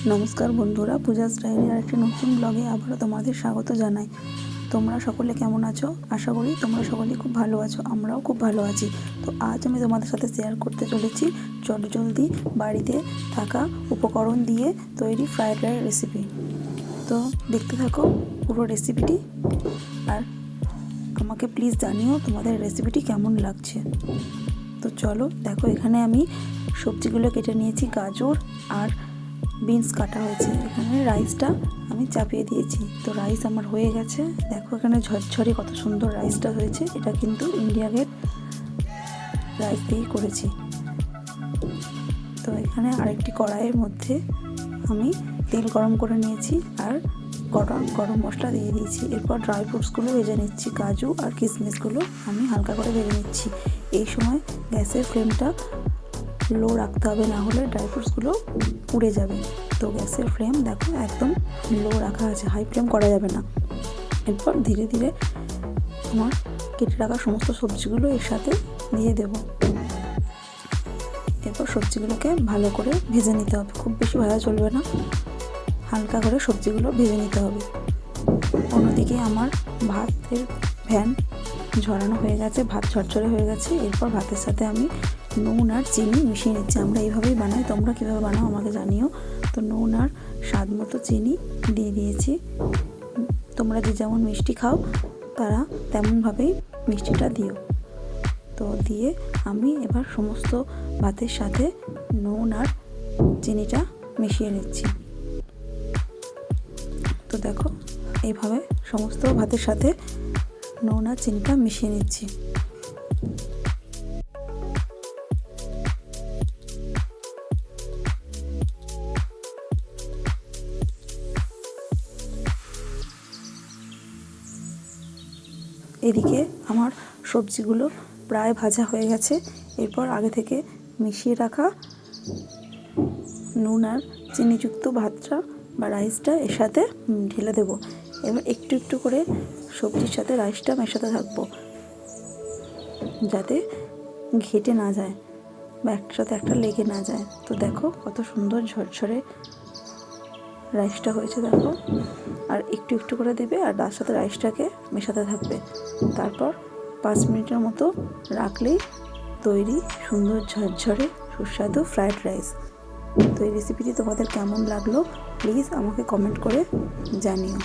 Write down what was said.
নমস্কার বন্ধুরা, পূজাস ডায়েরির আরেকটি নতুন ব্লগে আবারও তোমাদের স্বাগত জানাই। তোমরা সকলে কেমন আছো? আশা করি তোমরা সকলেই খুব ভালো আছো, আমরাও খুব ভালো আছি। তো আজ আমি তোমাদের সাথে শেয়ার করতে চলেছি চটজলদি বাড়িতে থাকা উপকরণ দিয়ে তৈরি ফ্রায়েড রাইস রেসিপি। তো দেখতে থাকো পুরো রেসিপিটি, আর আমাকে প্লিজ জানিও তোমাদের রেসিপিটি কেমন লাগছে। তো চলো দেখো, এখানে আমি সবজিগুলো কেটে নিয়েছি। গাজর আর বিনস কাটা হয়েছে। এখানে রাইসটা আমি চাপিয়ে দিয়েছি। তো রাইস আমার হয়ে গেছে। দেখো এখানে ঝরঝরে কত সুন্দর রাইসটা হয়েছে। এটা কিন্তু ইন্ডিয়া গেট রাইস দিয়েই করেছি। তো এখানে আরেকটি কড়াইয়ের মধ্যে আমি তেল গরম করে নিয়েছি আর গরম মশলা দিয়ে দিয়েছি। এরপর ড্রাই ফ্রুটসগুলো ভেজে নিচ্ছি। কাজু আর কিশমিশগুলো আমি হালকা করে ভেজে নিচ্ছি। এই সময় গ্যাসের ফ্লেমটা লো রাখতে হবে, না হলে ড্রাই ফ্রুটসগুলো পুড়ে যাবে। তো গ্যাসের ফ্লেম দেখো একদম লো রাখা আছে, হাই ফ্লেম করা যাবে না। এরপর ধীরে ধীরে আমার কেটে রাখা সমস্ত সবজিগুলো এর সাথে দিয়ে দেব। এরপর সবজিগুলোকে ভালো করে ভেজে নিতে হবে, খুব বেশি ভাজা চলবে না, হালকা করে সবজিগুলো ভেজে নিতে হবে। অন্যদিকে আমার ভাতের ফ্যান ঝরানো হয়ে গেছে, ভাত ঝরঝরে হয়ে গেছে। এরপর ভাতের সাথে আমি নুন আর চিনি মিশিয়ে নিচ্ছি। আমরা এইভাবেই বানাই, তোমরা কীভাবে বানাও আমাকে জানিও। তো নুন আর স্বাদ মতো চিনি দিয়ে দিয়েছি। তোমরা যে যেমন মিষ্টি খাও তারা তেমনভাবেই মিষ্টিটা দিও। তো দিয়ে আমি এবার সমস্ত ভাতের সাথে নুন আর চিনিটা মিশিয়ে নিচ্ছি। তো দেখো এইভাবে সমস্ত ভাতের সাথে নুন আর চিনিটা মিশিয়ে নিচ্ছি। এদিকে আমার সবজিগুলো প্রায় ভাজা হয়ে গেছে। এরপর আগে থেকে মিশিয়ে রাখা নুন আর চিনিযুক্ত ভাতটা বা রাইসটা এর সাথে ঢেলে দেবো। এবার একটু একটু করে সবজির সাথে রাইসটা মেশাতে থাকবো, যাতে ঘেটে না যায় বা একসাথে একটা লেগে না যায়। তো দেখো কত সুন্দর ঝরঝরে রাইসটা হয়েছে দেখো। আর একটু একটু করে দেবে আর তার সাথে রাইসটাকে মেশাতে থাকবে। তারপর 5 মিনিটের মতো রাখলেই তৈরি সুন্দর ঝরঝরে সুস্বাদু ফ্রায়েড রাইস। তো এই রেসিপিটি তোমাদের কেমন লাগলো প্লিজ আমাকে কমেন্ট করে জানিও।